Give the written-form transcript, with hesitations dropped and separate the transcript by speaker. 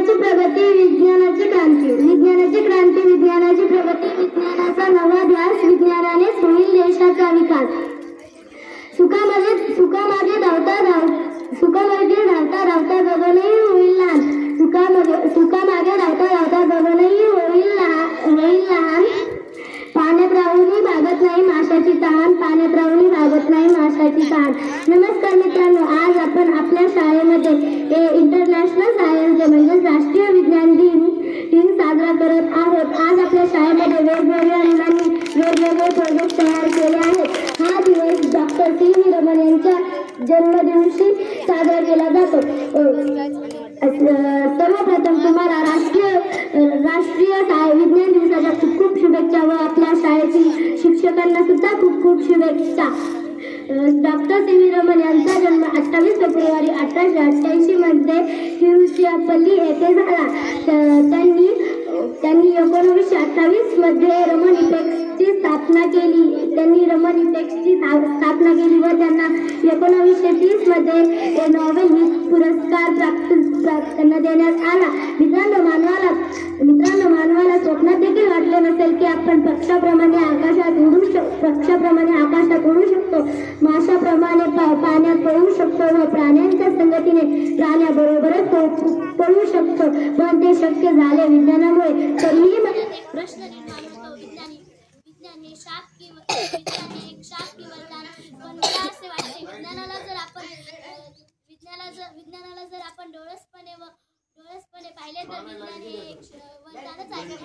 Speaker 1: विज्ञानाची प्रगती, विज्ञानाची क्रांती, विज्ञानाची क्रांती, विज्ञानाची प्रगती, विज्ञानाचा नवा ध्यास, विज्ञानानेच होईल देशाचा विकास. सुखामागे धावता धावता गगनही होईल लहान. सुखामागे धावता धावता गगनही होईल लहान. पाण्यात राहूनही भागत नाही माशाची तहान, पाण्यात राहूनही भागत नाही माशाची तहान. नमस्कार मित्रांनो, आज आपण आपल्या शाळेमध्ये इंटरनॅशनल सायन्स डे म्हणजे राष्ट्रीय विज्ञान दिन साजरा करत आहोत. आज आपल्या शाळेमध्ये वेगवेगळ्या मुलांनी वेगवेगळे प्रोजेक्ट तयार केले आहेत. हा दिवस डॉक्टर सी व्ही रमण यांच्या जन्मदिवशी साजरा केला जातो. सर्वप्रथम तुम्हाला राष्ट्रीय विज्ञान दिवसाच्या खूप खूप शुभेच्छा व आपल्या शाळेतील शिक्षकांना सुद्धा खूप खूप शुभेच्छा. डॉक्टर सी व्ही रमण यांचा जन्म 28 फेब्रुवारी 1888 मध्ये तिरुचिरापल्ली येथे झाला. त्यांनी 1928 मध्ये रमण इफेक्टची स्थापना केली. व त्यांना 1930 मध्ये नोबेल पुरस्कार त्यांना देण्यात आला. मित्रांनो, मानवाला स्वप्नात देखील वाटले नसेल की आपण पक्षाप्रमाणे आकाशात उडू शकतो, माशाप्रमाणे पाण्यात पळू शकतो व प्राण्यांच्या संगतीने प्राण्याबरोबरच पळू शकतो. पण ते शक्य झाले विज्ञानामुळे. तरीही प्रश्न निर्माण होतो, विज्ञान हे शाप की वरदान. पण मला असे वाटते, विज्ञानाला जर आपण डोळसपणे पाहिले तर विज्ञान हे एक वरदानच आहे.